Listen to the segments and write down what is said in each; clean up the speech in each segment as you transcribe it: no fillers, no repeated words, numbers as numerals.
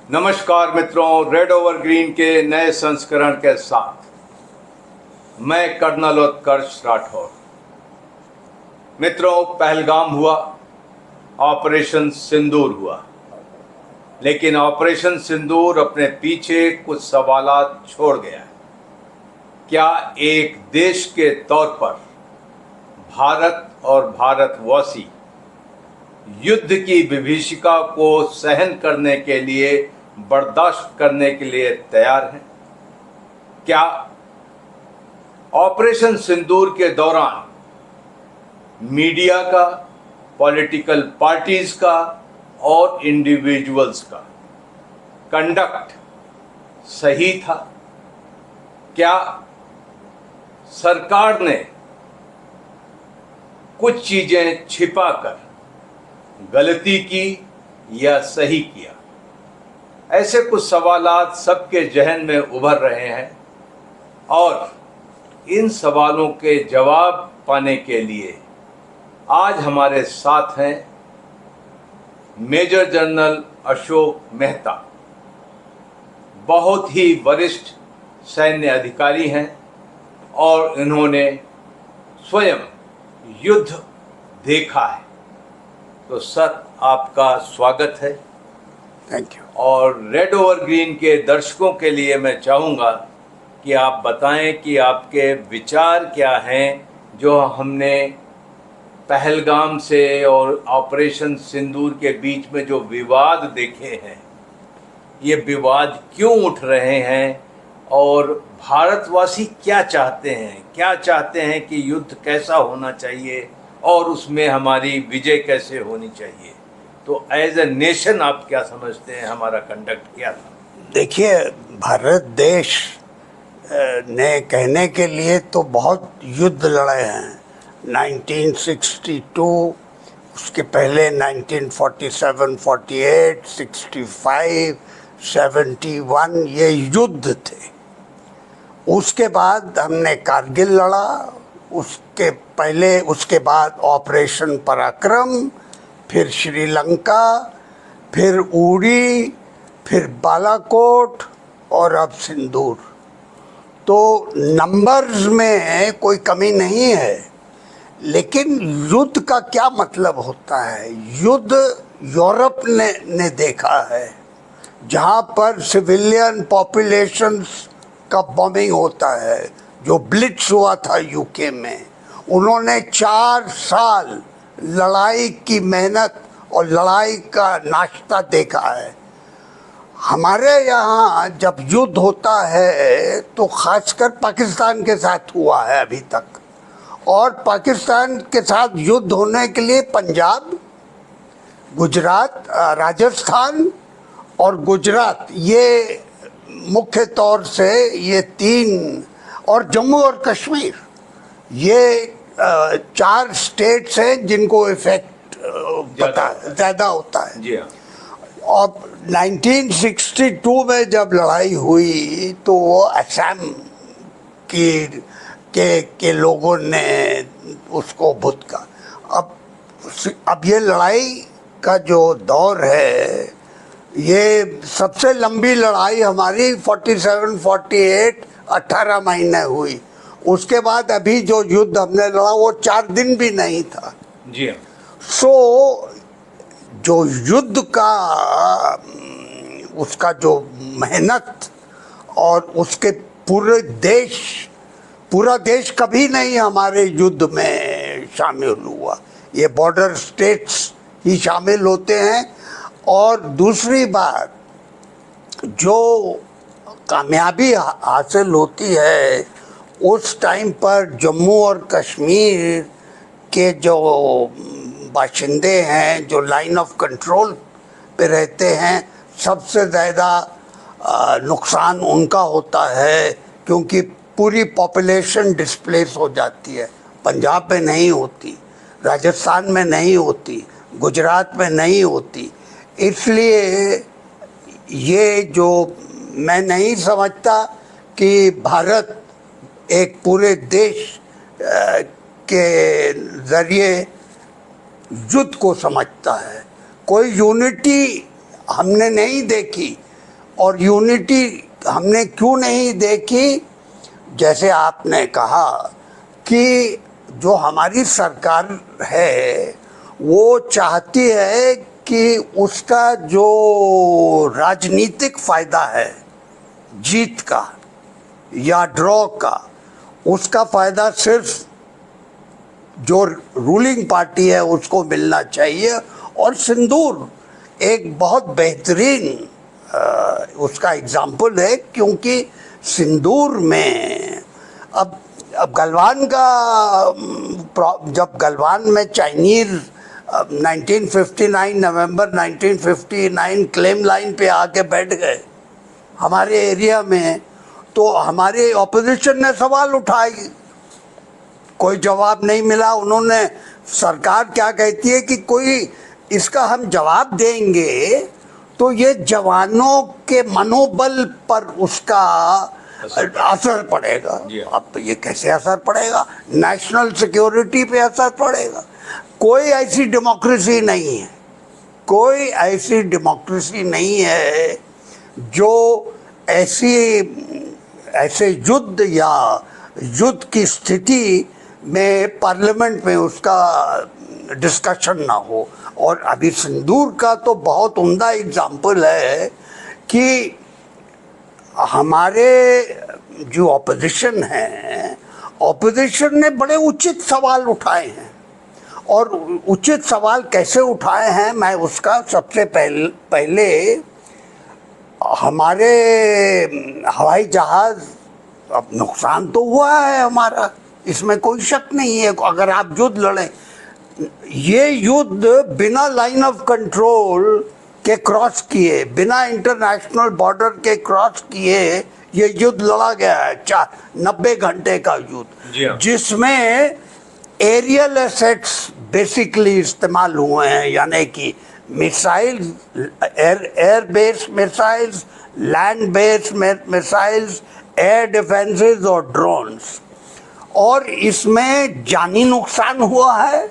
नमस्कार मित्रों, red over green के नए संस्करण के साथ मैं कर्नल उत्कर्ष राठौर। मित्रों, पहलगाम हुआ, ऑपरेशन सिंदूर हुआ, लेकिन ऑपरेशन सिंदूर अपने पीछे कुछ सवालात छोड़ गया है। क्या एक देश के तौर पर भारत और भारतवासी युद्ध की विभीषिका को सहन करने के लिए, बर्दाश्त करने के लिए तैयार हैं? क्या ऑपरेशन सिंदूर के दौरान मीडिया का, पॉलिटिकल पार्टीज का और इंडिविजुअल्स का कंडक्ट सही था? क्या सरकार ने कुछ चीजें छिपाकर गलती की या सही किया? ऐसे कुछ सवालात सबके जहन में उभर रहे हैं और इन सवालों के जवाब पाने के लिए आज हमारे साथ हैं मेजर जनरल अशोक मेहता। बहुत ही वरिष्ठ सैन्य अधिकारी हैं और इन्होंने स्वयं युद्ध देखा है। तो सर, आपका स्वागत है। Thank you. और रेड ओवर ग्रीन के दर्शकों के लिए मैं चाहूँगा कि आप बताएं कि आपके विचार क्या हैं जो हमने पहलगाम से और ऑपरेशन सिंदूर के बीच में जो विवाद देखे हैं, ये विवाद क्यों उठ रहे हैं और भारतवासी क्या चाहते हैं कि युद्ध कैसा होना चाहिए और उसमें हमारी विजय कैसे होनी चाहिए। तो एज ए नेशन आप क्या समझते हैं, हमारा कंडक्ट क्या था? देखिए, भारत देश ने कहने के लिए तो बहुत युद्ध लड़े हैं। 1962, उसके पहले 1947, 48, 65, 71 ये युद्ध थे। उसके बाद हमने कारगिल लड़ा, उसके बाद ऑपरेशन पराक्रम, फिर श्रीलंका, फिर उड़ी, फिर बालाकोट और अब सिंदूर। तो नंबर्स में कोई कमी नहीं है, लेकिन युद्ध का क्या मतलब होता है? युद्ध यूरोप ने देखा है, जहाँ पर सिविलियन पॉपुलेशंस का बॉम्बिंग होता है। जो ब्लिट्स हुआ था यूके में, उन्होंने 4 साल लड़ाई की मेहनत और लड़ाई का नाश्ता देखा है। हमारे यहाँ जब युद्ध होता है तो खासकर पाकिस्तान के साथ हुआ है अभी तक, और पाकिस्तान के साथ युद्ध होने के लिए पंजाब, गुजरात, राजस्थान और गुजरात, ये मुख्य तौर से ये 3, और जम्मू और कश्मीर, ये 4 स्टेट्स हैं जिनको इफेक्ट ज़्यादा होता है। जी हाँ। और 1962 में जब लड़ाई हुई तो वो असम के लोगों ने उसको भुतका। अब ये लड़ाई का जो दौर है, ये सबसे लंबी लड़ाई हमारी 47, 48, 18 महीने हुई। उसके बाद अभी जो युद्ध हमने लड़ा वो 4 दिन भी नहीं था। जी हाँ। सो जो युद्ध का उसका जो मेहनत और उसके पूरा देश कभी नहीं हमारे युद्ध में शामिल हुआ। ये बॉर्डर स्टेट्स ही शामिल होते हैं। और दूसरी बात, जो कामयाबी हासिल होती है उस टाइम पर जम्मू और कश्मीर के जो बाशिंदे हैं, जो लाइन ऑफ कंट्रोल पे रहते हैं, सबसे ज़्यादा नुकसान उनका होता है, क्योंकि पूरी पॉपुलेशन डिस्प्लेस हो जाती है। पंजाब में नहीं होती, राजस्थान में नहीं होती, गुजरात में नहीं होती। इसलिए ये जो मैं नहीं समझता कि भारत एक पूरे देश के ज़रिए युद्ध को समझता है। कोई यूनिटी हमने नहीं देखी और यूनिटी हमने क्यों नहीं देखी? जैसे आपने कहा कि जो हमारी सरकार है वो चाहती है कि उसका जो राजनीतिक फायदा है जीत का या ड्रॉ का, उसका फायदा सिर्फ जो रूलिंग पार्टी है उसको मिलना चाहिए। और सिंदूर एक बहुत बेहतरीन उसका एग्जाम्पल है, क्योंकि सिंदूर में अब गलवान का जब गलवान में चाइनीज 1959 नवंबर 1959 क्लेम लाइन पे आके बैठ गए हमारे एरिया में, तो हमारे ऑपोजिशन ने सवाल उठाई, कोई जवाब नहीं मिला। उन्होंने, सरकार क्या कहती है कि कोई इसका हम जवाब देंगे तो ये जवानों के मनोबल पर उसका असर पड़ेगा। अब तो ये कैसे असर पड़ेगा? नेशनल सिक्योरिटी पे असर पड़ेगा। कोई ऐसी डेमोक्रेसी नहीं है, कोई ऐसी डेमोक्रेसी नहीं है जो ऐसे युद्ध या युद्ध की स्थिति में पार्लियामेंट में उसका डिस्कशन ना हो। और अभी सिंदूर का तो बहुत उम्दा एग्जाम्पल है कि हमारे जो ऑपोजिशन है, ऑपोजिशन ने बड़े उचित सवाल उठाए हैं। और उचित सवाल कैसे उठाए हैं, मैं उसका सबसे पहले हमारे हवाई जहाज़, अब नुकसान तो हुआ है हमारा, इसमें कोई शक नहीं है। अगर आप युद्ध लड़ें, ये युद्ध बिना लाइन ऑफ कंट्रोल के क्रॉस किए, बिना इंटरनेशनल बॉर्डर के क्रॉस किए ये युद्ध लड़ा गया है, 90 घंटे का युद्ध, जिसमें एरियल एसेट्स बेसिकली इस्तेमाल हुए हैं, यानी कि missile, air based missiles, land based missiles, air defences और ड्रोन्स। और इसमें जानी नुकसान हुआ है,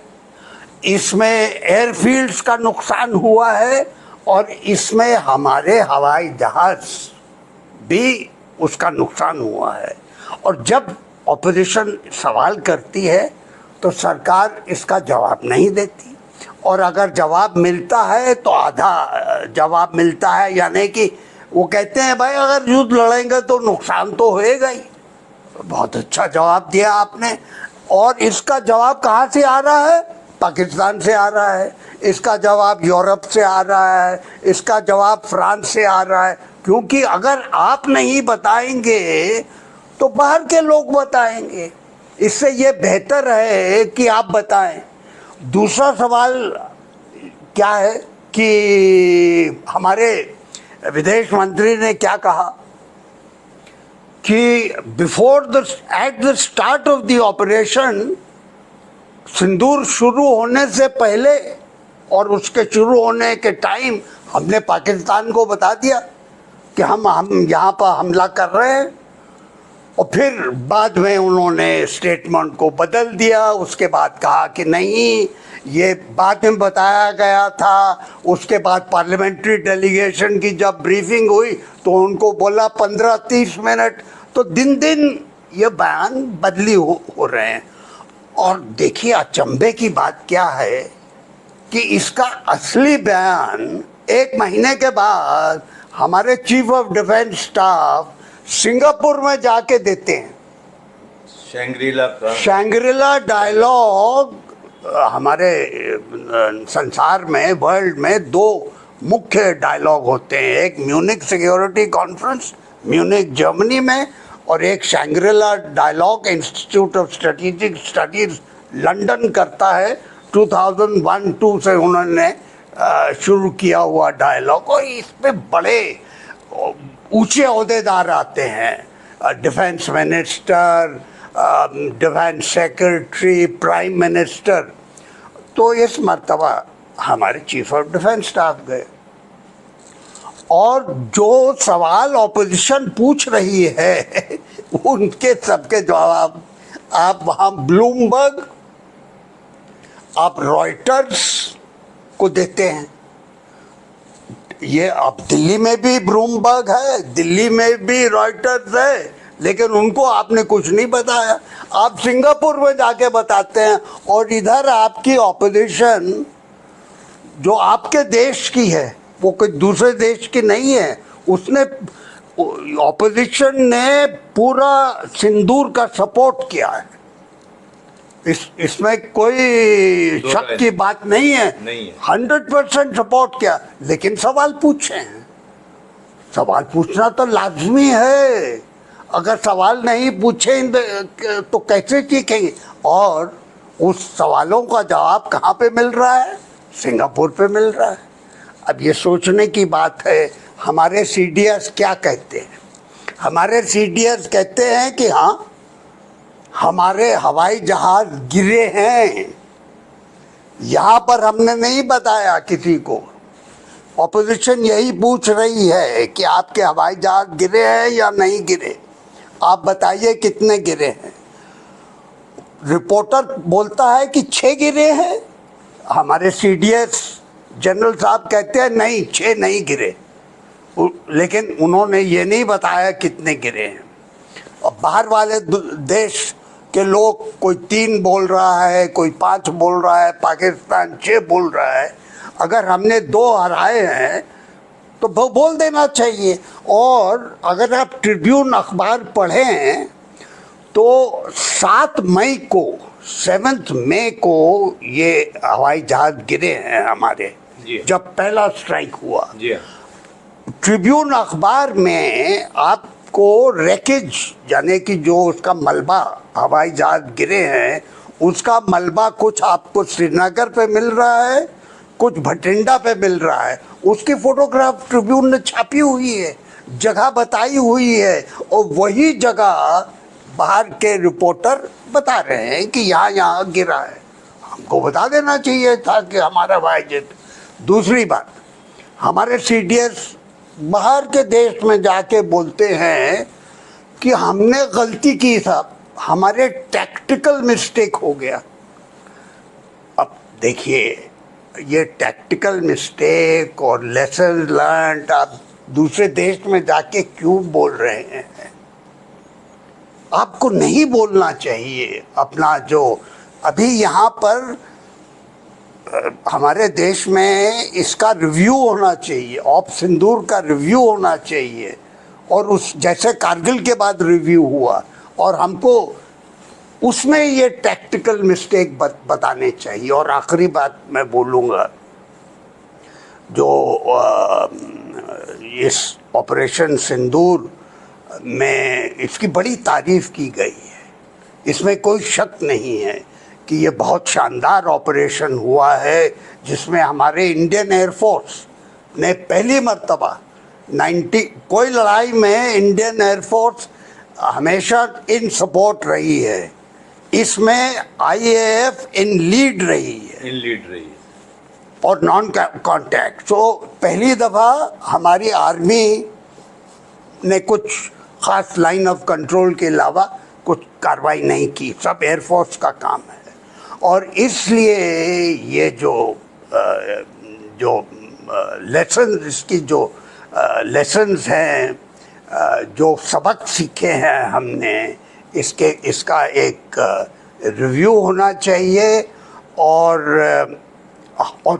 इसमें एयरफील्ड्स का नुकसान हुआ है, और इसमें हमारे हवाई जहाज भी उसका नुकसान हुआ है। और जब ऑपोजिशन सवाल करती है तो सरकार इसका जवाब नहीं देती, और अगर जवाब मिलता है तो आधा जवाब मिलता है, यानी कि वो कहते हैं भाई अगर युद्ध लड़ेंगे तो नुकसान तो होएगा ही। बहुत अच्छा जवाब दिया आपने। और इसका जवाब कहाँ से आ रहा है? पाकिस्तान से आ रहा है, इसका जवाब यूरोप से आ रहा है, इसका जवाब फ्रांस से आ रहा है। क्योंकि अगर आप नहीं बताएंगे तो बाहर के लोग बताएंगे, इससे ये बेहतर है कि आप बताएं। दूसरा सवाल क्या है कि हमारे विदेश मंत्री ने क्या कहा कि at the start of the operation, Sindoor शुरू होने से पहले और उसके शुरू होने के टाइम हमने पाकिस्तान को बता दिया कि हम यहाँ पर हमला कर रहे हैं। और फिर बाद में उन्होंने स्टेटमेंट को बदल दिया, उसके बाद कहा कि नहीं, ये बाद में बताया गया था। उसके बाद पार्लियामेंट्री डेलीगेशन की जब ब्रीफिंग हुई तो उनको बोला 15-30 मिनट। तो दिन दिन ये बयान बदली हो रहे हैं। और देखिए अचंभे की बात क्या है कि इसका असली बयान 1 महीने के बाद हमारे chief of defence staff Singapore में जाके देते हैं। शैंग्रीला डायलॉग हमारे संसार में, वर्ल्ड में 2 मुख्य डायलॉग होते हैं, एक Munich security conference Munich Germany में, और एक Shangrila dialogue institute of strategic studies London करता है। 2001-2 से उन्होंने शुरू किया हुआ डायलॉग। और इस पे बड़े ऊंचे ओहदेदार आते हैं, defence minister, defence secretary, prime minister. तो इस मर्तबा हमारे चीफ ऑफ डिफेंस स्टाफ गए, और जो सवाल ऑपोजिशन पूछ रही है उनके सबके जवाब आप वहाँ ब्लूमबर्ग, आप रॉयटर्स को देते हैं, ये अब दिल्ली में भी ब्लूमबर्ग है, दिल्ली में भी रॉयटर्स है, लेकिन उनको आपने कुछ नहीं बताया। आप सिंगापुर में जाके बताते हैं, और इधर आपकी ऑपोजिशन जो आपके देश की है वो कोई दूसरे देश की नहीं है। उसने, ऑपोजिशन ने पूरा सिंदूर का सपोर्ट किया है, इसमें कोई दो शक राय की बात नहीं है। नहीं है। 100% सपोर्ट किया, लेकिन सवाल पूछे हैं। सवाल पूछना तो लाजमी है। अगर सवाल नहीं पूछे तो कैसे सीखेंगे? और उस सवालों का जवाब कहाँ पे मिल रहा है? सिंगापुर पे मिल रहा है। अब ये सोचने की बात है, हमारे सीडीएस क्या कहते हैं? हमारे सीडीएस कहते हैं कि हाँ, हमारे हवाई जहाज गिरे हैं। यहाँ पर हमने नहीं बताया किसी को। ऑपोजिशन यही पूछ रही है कि आपके हवाई जहाज गिरे हैं या नहीं गिरे, आप बताइए कितने गिरे हैं। रिपोर्टर बोलता है कि 6 गिरे हैं, हमारे सीडीएस जनरल साहब कहते हैं नहीं, 6 नहीं गिरे, लेकिन उन्होंने ये नहीं बताया कितने गिरे हैं। और बाहर वाले देश के लोग, कोई 3 बोल रहा है, कोई 5 बोल रहा है, पाकिस्तान 6 बोल रहा है। अगर हमने 2 हराए हैं तो बोल देना चाहिए। और अगर आप ट्रिब्यून अखबार पढ़ें तो 7 मई को ये हवाई जहाज गिरे हैं हमारे, जब पहला स्ट्राइक हुआ। ट्रिब्यून अखबार में आपको रैकेज, यानी कि जो उसका मलबा, हवाई जहाज गिरे हैं उसका मलबा कुछ आपको श्रीनगर पे मिल रहा है, कुछ भटिंडा पे मिल रहा है। उसकी फोटोग्राफ ट्रिब्यून ने छापी हुई है, जगह बताई हुई है, और वही जगह बाहर के रिपोर्टर बता रहे हैं कि यहाँ गिरा है। हमको बता देना चाहिए था कि हमारा भाई जीत। दूसरी बात, हमारे सीडीएस बाहर के देश में जाके बोलते हैं कि हमने गलती की साहब, हमारे टैक्टिकल मिस्टेक हो गया। अब देखिए, ये टैक्टिकल मिस्टेक और लेसन लर्न आप दूसरे देश में जाके क्यों बोल रहे हैं? आपको नहीं बोलना चाहिए। अपना जो अभी यहाँ पर हमारे देश में इसका रिव्यू होना चाहिए, ऑप सिंदूर का रिव्यू होना चाहिए, और उस जैसे कारगिल के बाद रिव्यू हुआ, और हमको उसमें ये टैक्टिकल मिस्टेक बताने चाहिए। और आखिरी बात मैं बोलूँगा, जो इस ऑपरेशन सिंदूर में इसकी बड़ी तारीफ़ की गई है, इसमें कोई शक नहीं है कि ये बहुत शानदार ऑपरेशन हुआ है, जिसमें हमारे इंडियन एयरफोर्स ने पहली मर्तबा कोई लड़ाई में इंडियन एयरफोर्स हमेशा इन सपोर्ट रही है, इसमें आईएएफ इन लीड रही है और नॉन कॉन्टैक्ट। तो पहली दफ़ा हमारी आर्मी ने कुछ ख़ास लाइन ऑफ कंट्रोल के अलावा कुछ कार्रवाई नहीं की, सब एयरफोर्स का काम है। और इसलिए ये जो लेसन, इसकी जो लेसन्स हैं, जो सबक सीखे हैं हमने, इसका एक रिव्यू होना चाहिए। और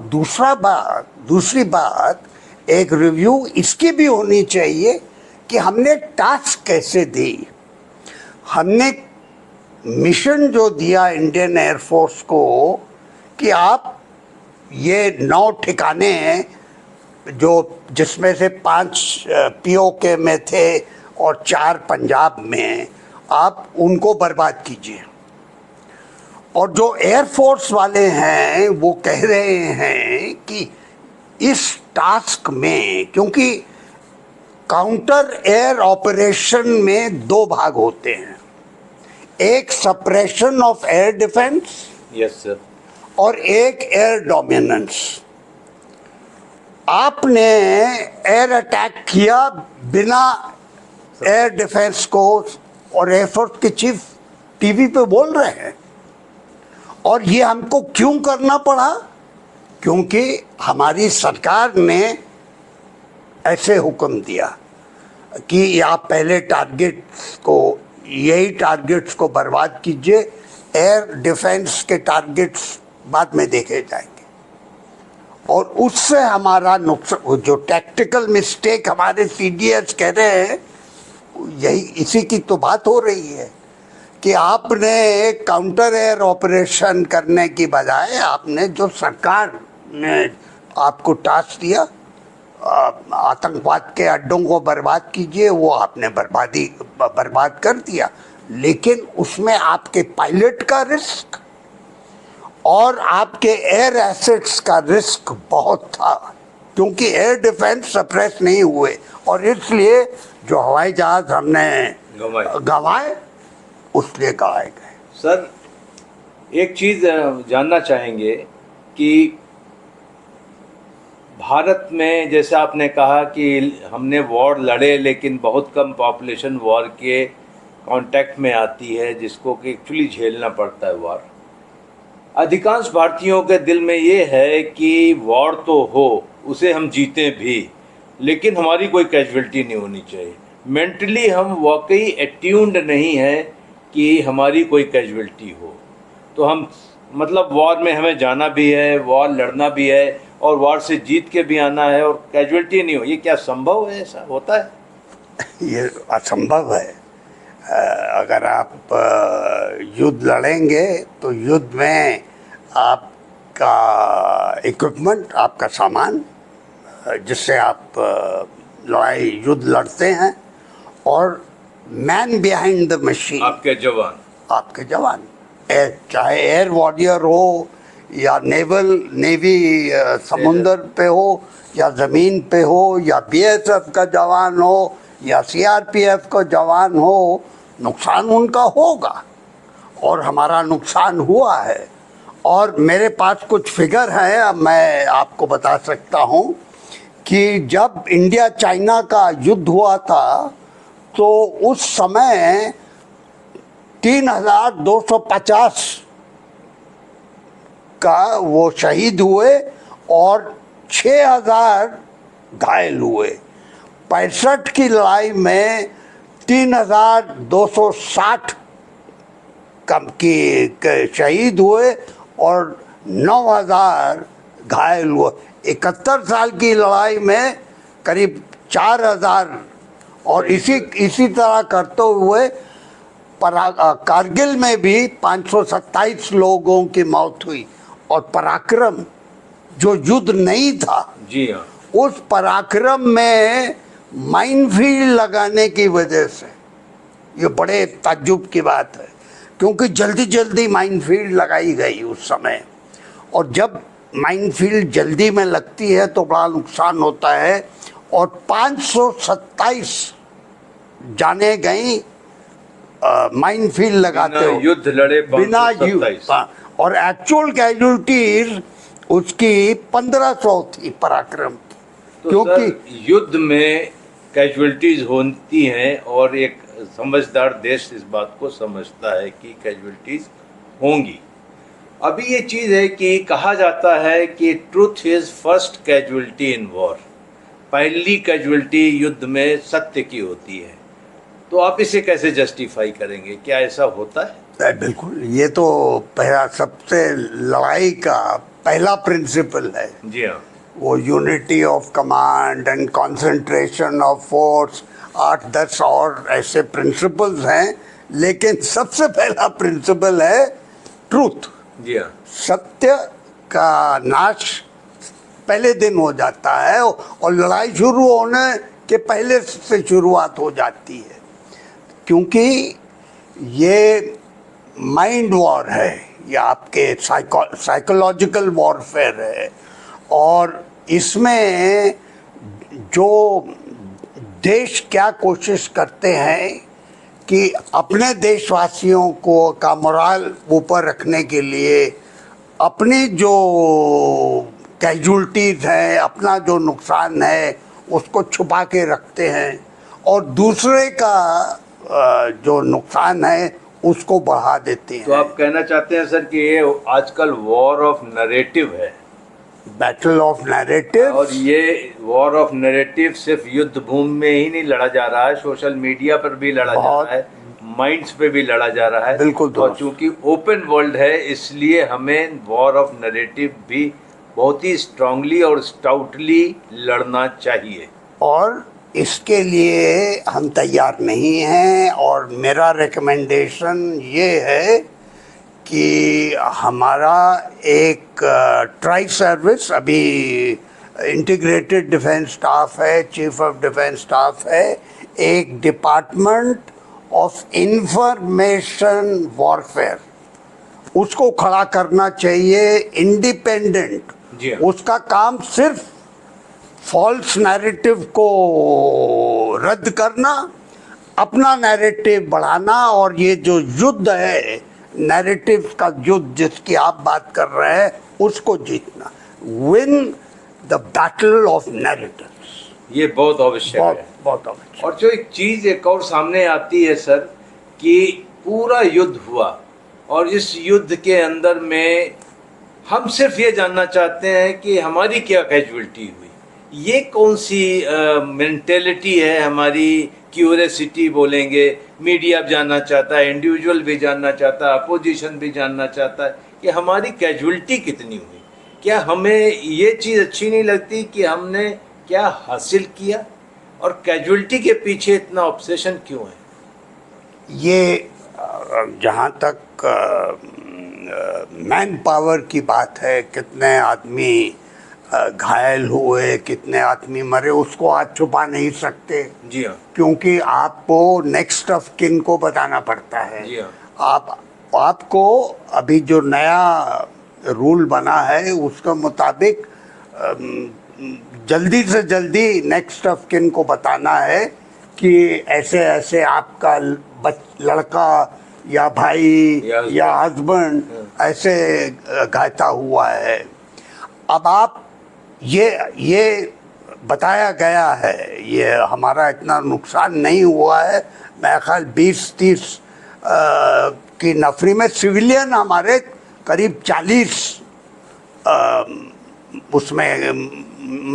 दूसरी बात एक रिव्यू इसकी भी होनी चाहिए कि हमने टास्क कैसे दी, हमने मिशन जो दिया इंडियन एयरफोर्स को कि आप ये 9 ठिकाने हैं, जिसमें से 5 पीओके में थे और 4 पंजाब में, आप उनको बर्बाद कीजिए। और जो एयरफोर्स वाले हैं वो कह रहे हैं कि इस टास्क में, क्योंकि काउंटर एयर ऑपरेशन में 2 भाग होते हैं, एक suppression of air defence, yes sir, और एक एयर डोमिनेंस। आपने एयर अटैक किया बिना एयर डिफेंस को, और एयरफोर्स के चीफ टीवी पे बोल रहे हैं। और ये हमको क्यों करना पड़ा? क्योंकि हमारी सरकार ने ऐसे हुक्म दिया कि आप पहले यही टारगेट्स को बर्बाद कीजिए, एयर डिफेंस के टारगेट्स बाद में देखे जाएंगे। और उससे हमारा नुकसान, जो टैक्टिकल मिस्टेक हमारे सीडीएस कह रहे हैं, यही इसी की तो बात हो रही है कि आपने काउंटर एयर ऑपरेशन करने की बजाय आपने जो सरकार ने आपको टास्क दिया, आतंकवाद के अड्डों को बर्बाद कीजिए, वो आपने बर्बाद कर दिया। लेकिन उसमें आपके पायलट का रिस्क और आपके एयर एसेट्स का रिस्क बहुत था, क्योंकि एयर डिफेंस सप्रेस नहीं हुए और इसलिए जो हवाई जहाज हमने गंवाए उसलिए गंवाए गए। सर, एक चीज़ जानना चाहेंगे कि भारत में जैसे आपने कहा कि हमने वॉर लड़े, लेकिन बहुत कम पॉपुलेशन वॉर के कांटेक्ट में आती है, जिसको कि एक्चुअली झेलना पड़ता है वॉर। अधिकांश भारतीयों के दिल में ये है कि वॉर तो हो, उसे हम जीतें भी, लेकिन हमारी कोई कैजुअल्टी नहीं होनी चाहिए। मेंटली हम वाकई एट्यून्ड नहीं हैं कि हमारी कोई कैजुअल्टी हो। तो हम मतलब वॉर में हमें जाना भी है, वॉर लड़ना भी है और वॉर से जीत के भी आना है और कैजुअल्टी नहीं हो। ये क्या संभव है? ऐसा होता है? ये असंभव है। अगर आप युद्ध लड़ेंगे तो युद्ध में आपका इक्विपमेंट, आपका सामान जिससे आप युद्ध लड़ते हैं, और मैन बिहाइंड द मशीन, आपके जवान, चाहे एयर वॉरियर हो या नेवी समुंदर पे हो या ज़मीन पे हो या बीएसएफ का जवान हो या सीआरपीएफ का जवान हो, नुकसान उनका होगा और हमारा नुकसान हुआ है। और मेरे पास कुछ फिगर हैं, अब मैं आपको बता सकता हूँ कि जब इंडिया चाइना का युद्ध हुआ था तो उस समय 3250 का वो शहीद हुए और 6000 घायल हुए। 65 की लड़ाई में 3260 के शहीद हुए और 9000 घायल हुए। 71 साल की लड़ाई में करीब 4000, और इसी तरह करते हुए कारगिल में भी 527 लोगों की मौत हुई। और पराक्रम, जो युद्ध नहीं था, जी हाँ, उस पराक्रम में माइनफील्ड लगाने की वजह से, ये बड़े ताज्जुब की बात है, क्योंकि जल्दी जल्दी माइनफील्ड लगाई गई उस समय, और जब माइनफील्ड जल्दी में लगती है तो बड़ा नुकसान होता है। और 527 जाने गई माइनफील्ड लगाते हो, युद्ध लड़े बिना युद्ध, और एक्चुअल कैजुअल्टीज उसकी 1500 थी पराक्रम की। तो क्योंकि युद्ध में कैजुअल्टीज होती हैं और एक समझदार देश इस बात को समझता है कि कैजुअल्टीज होंगी। अभी ये चीज़ है कि कहा जाता है कि truth is first casualty in war, पहली कैजुअल्टी युद्ध में सत्य की होती है। तो आप इसे कैसे जस्टिफाई करेंगे? क्या ऐसा होता है? बिल्कुल, ये तो पहला, सबसे लड़ाई का पहला प्रिंसिपल है। जी हाँ, वो unity of command and concentration of force, 8-10 और ऐसे प्रिंसिपल्स हैं, लेकिन सबसे पहला प्रिंसिपल है ट्रूथ। जी हाँ, सत्य का नाश पहले दिन हो जाता है और लड़ाई शुरू होने के पहले से शुरुआत हो जाती है, क्योंकि ये माइंड वॉर है, ये आपके साइकोलॉजिकल वॉरफेयर है। और इसमें जो देश क्या कोशिश करते हैं कि अपने देशवासियों को का मोराल ऊपर रखने के लिए अपनी जो कैजुअल्टीज़ हैं, अपना जो नुकसान है, उसको छुपा के रखते हैं, और दूसरे का जो नुकसान है उसको बढ़ा देते हैं। तो आप कहना चाहते हैं सर कि ये आजकल वॉर ऑफ नरेटिव है? Battle of narrative. और ये वॉर ऑफ नैरेटिव सिर्फ युद्ध भूमि में ही नहीं लड़ा जा रहा है, सोशल मीडिया पर भी लड़ा जा बहुत, रहा है, माइंड्स पे भी लड़ा जा रहा है। बिल्कुल और दुरुस्त। चूंकि ओपन वर्ल्ड है, इसलिए हमें वॉर ऑफ नैरेटिव भी बहुत ही स्ट्रांगली और स्टाउटली लड़ना चाहिए। और इसके लिए हम तैयार नहीं हैं, और मेरा रिकमेंडेशन ये है कि हमारा एक ट्राई सर्विस, अभी इंटीग्रेटेड डिफेंस स्टाफ है, चीफ ऑफ डिफेंस स्टाफ है, एक डिपार्टमेंट ऑफ इंफॉर्मेशन वॉरफेयर, उसको खड़ा करना चाहिए, इंडिपेंडेंट। जी हाँ। उसका काम सिर्फ फॉल्स नैरेटिव को रद्द करना, अपना नैरेटिव बढ़ाना, और ये जो युद्ध है, नैरेटिव का युद्ध जिसकी आप बात कर रहे हैं, उसको जीतना, win the battle of narratives. ये बहुत आवश्यक है। बहुत आवश्यक। और जो एक चीज़ एक और सामने आती है सर, कि पूरा युद्ध हुआ और इस युद्ध के अंदर में हम सिर्फ ये जानना चाहते हैं कि हमारी क्या कैजुअलिटी हुई। ये कौन सी मेंटेलिटी है हमारी? क्यूरियसिटी बोलेंगे, मीडिया भी जानना चाहता है, इंडिविजुअल भी जानना चाहता है, अपोजिशन भी जानना चाहता है कि हमारी कैजुअलिटी कितनी हुई। क्या हमें ये चीज़ अच्छी नहीं लगती कि हमने क्या हासिल किया, और कैजुअलिटी के पीछे इतना ऑब्सेशन क्यों है? ये जहाँ तक मैन पावर की बात है, कितने आदमी घायल हुए, कितने आदमी मरे, उसको आज छुपा नहीं सकते। जी हाँ। क्योंकि आपको नेक्स्ट ऑफ किन को बताना पड़ता है। जी हाँ। आपको अभी जो नया रूल बना है उसके मुताबिक जल्दी से जल्दी नेक्स्ट ऑफ किन को बताना है कि ऐसे ऐसे आपका लड़का या भाई या हस्बैंड ऐसे घायल हुआ है। अब आप ये बताया गया है, ये हमारा इतना नुकसान नहीं हुआ है, मेरा ख्याल 20-30 की नफरी में सिविलियन हमारे करीब 40 उसमें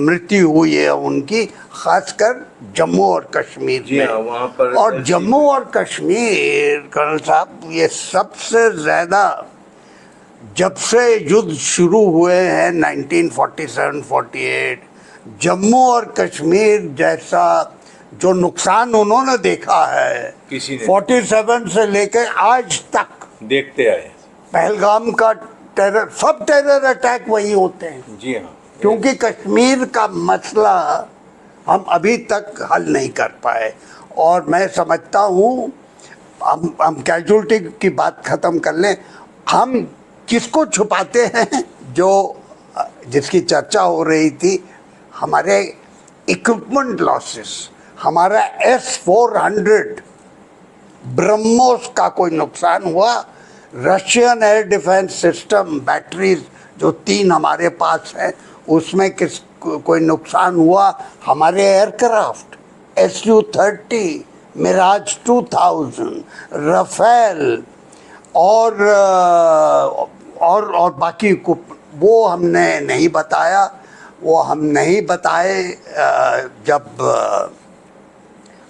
मृत्यु हुई है उनकी, खासकर जम्मू और कश्मीर में। वहाँ पर और जम्मू और कश्मीर, कर्नल साहब, ये सबसे ज़्यादा जब से युद्ध शुरू हुए हैं 1947-48, जम्मू और कश्मीर जैसा जो नुकसान उन्होंने देखा है, किसी ने 47 से लेकर आज तक देखते आए। पहलगाम का टेरर, सब टेरर अटैक वही होते हैं। जी हाँ। क्योंकि कश्मीर का मसला हम अभी तक हल नहीं कर पाए। और मैं समझता हूँ, हम कैजुअलिटी की बात ख़त्म कर लें, हम किसको छुपाते हैं? जो जिसकी चर्चा हो रही थी, हमारे इक्विपमेंट लॉसेस, हमारा S-400 ब्रह्मोस का कोई नुकसान हुआ, Russian air defence system batteries जो 3 हमारे पास है, उसमें कोई नुकसान हुआ, हमारे एयरक्राफ्ट Su-30, मिराज 2000, रफेल और बाकी को वो हमने नहीं बताया। वो हम नहीं बताए। जब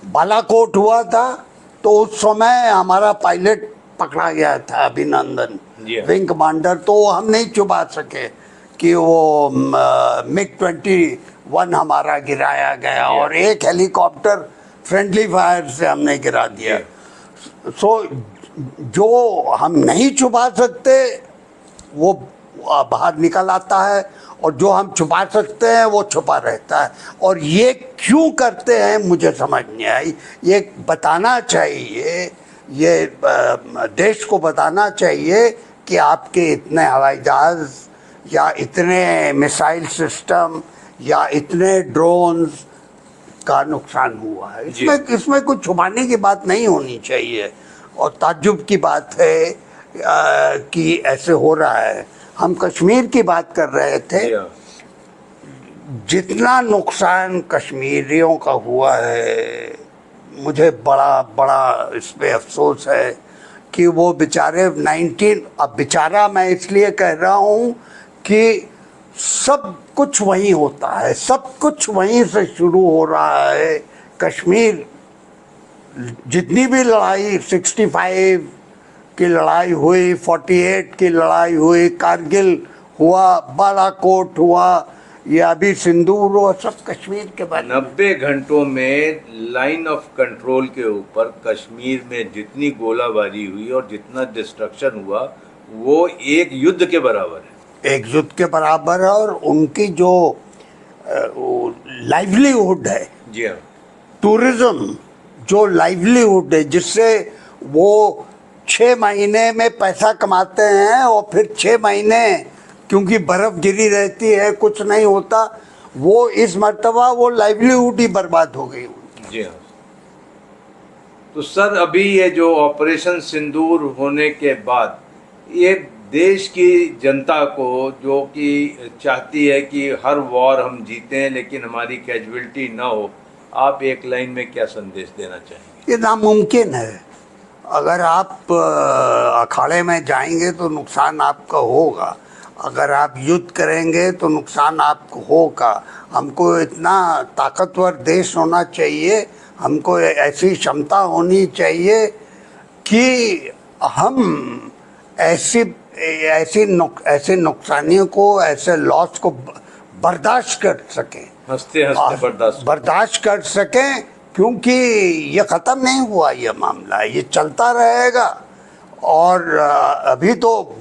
बालाकोट हुआ था तो उस समय हमारा पायलट पकड़ा गया था, अभिनंदन विंग कमांडर, तो हम नहीं छुपा सके कि वो MiG-21 हमारा गिराया गया, और एक हेलीकॉप्टर फ्रेंडली फायर से हमने गिरा दिया। सो जो हम नहीं छुपा सकते वो बाहर निकल आता है, और जो हम छुपा सकते हैं वो छुपा रहता है। और ये क्यों करते हैं मुझे समझ नहीं आई। ये बताना चाहिए, ये देश को बताना चाहिए कि आपके इतने हवाई जहाज़ या इतने मिसाइल सिस्टम या इतने ड्रोन्स का नुकसान हुआ है। इसमें कुछ छुपाने की बात नहीं होनी चाहिए। और ताज्जुब की बात है कि ऐसे हो रहा है। हम कश्मीर की बात कर रहे थे, जितना नुकसान कश्मीरियों का हुआ है, मुझे बड़ा इस पे अफसोस है कि वो बेचारे अब बेचारा मैं इसलिए कह रहा हूँ कि सब कुछ वहीं होता है, सब कुछ वहीं से शुरू हो रहा है। कश्मीर, जितनी भी लड़ाई, 65 की लड़ाई हुई, 48 की लड़ाई हुई, कारगिल हुआ, बालाकोट हुआ, या अभी सिंदूर हुआ, सब कश्मीर के बारे में। 90 घंटों में लाइन ऑफ कंट्रोल के ऊपर कश्मीर में जितनी गोलाबारी हुई और जितना डिस्ट्रक्शन हुआ वो एक युद्ध के बराबर है। एक युद्ध के बराबर है। और उनकी जो लाइवलीहुड है, जी हाँ, टूरिज्म जो लाइवलीहुड है, जिससे वो 6 महीने में पैसा कमाते हैं और फिर 6 महीने क्योंकि बर्फ गिरी रहती है, कुछ नहीं होता, वो इस मर्तबा वो लाइवलीहुड ही बर्बाद हो गई। जी हाँ। तो सर, अभी ये जो ऑपरेशन सिंदूर होने के बाद ये देश की जनता को, जो कि चाहती है कि हर वॉर हम जीतें लेकिन हमारी कैजुअलिटी ना हो, आप एक लाइन में क्या संदेश देना चाहेंगे? ये नामुमकिन है। अगर आप अखाड़े में जाएंगे तो नुकसान आपका होगा, अगर आप युद्ध करेंगे तो नुकसान आपको होगा। हमको इतना ताकतवर देश होना चाहिए, हमको ऐसी क्षमता होनी चाहिए कि हम ऐसे नुकसानियों को, ऐसे लॉस को बर्दाश्त कर सकें, हंसते हंसते बर्दाश्त कर सकें, क्योंकि ये ख़त्म नहीं हुआ, ये मामला ये चलता रहेगा। और अभी तो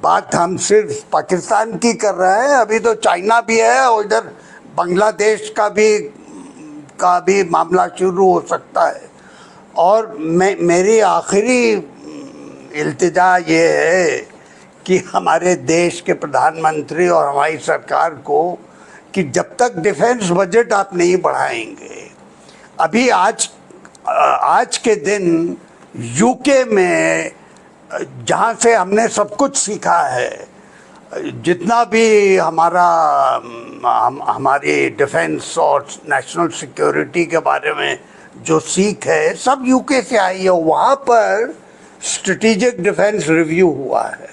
बात हम सिर्फ पाकिस्तान की कर रहे हैं, अभी तो चाइना भी है और इधर बांग्लादेश का भी मामला शुरू हो सकता है। और मेरी आखिरी इल्तिजा ये है कि हमारे देश के प्रधानमंत्री और हमारी सरकार को कि जब तक डिफेंस बजट आप नहीं बढ़ाएंगे, अभी आज के दिन यूके में, जहाँ से हमने सब कुछ सीखा है, जितना भी हमारी डिफेंस और नेशनल सिक्योरिटी के बारे में जो सीख है, सब यूके से आई है। वहाँ पर स्ट्रेटेजिक डिफेंस रिव्यू हुआ है,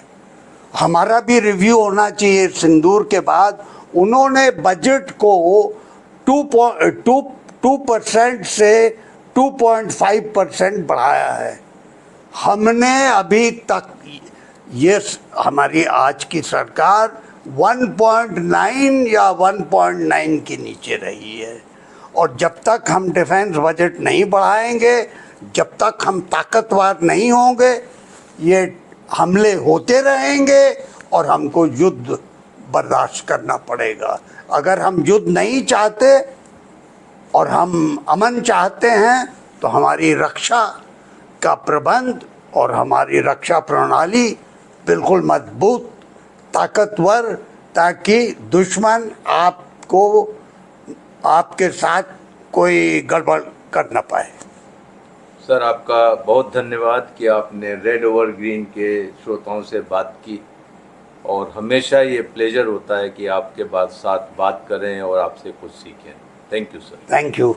हमारा भी रिव्यू होना चाहिए सिंदूर के बाद। उन्होंने बजट को 2% से 2.5% बढ़ाया है। हमने अभी तक, ये हमारी आज की सरकार 1.9 या 1.9 के नीचे रही है। और जब तक हम डिफेंस बजट नहीं बढ़ाएंगे, जब तक हम ताकतवर नहीं होंगे, ये हमले होते रहेंगे और हमको युद्ध बर्दाश्त करना पड़ेगा। अगर हम युद्ध नहीं चाहते और हम अमन चाहते हैं तो हमारी रक्षा का प्रबंध और हमारी रक्षा प्रणाली बिल्कुल मजबूत, ताकतवर, ताकि दुश्मन आपके साथ कोई गड़बड़ कर न पाए। सर, आपका बहुत धन्यवाद कि आपने रेड ओवर ग्रीन के श्रोताओं से बात की, और हमेशा ये प्लेजर होता है कि आपके साथ बात करें और आपसे कुछ सीखें। Thank you sir. Thank you.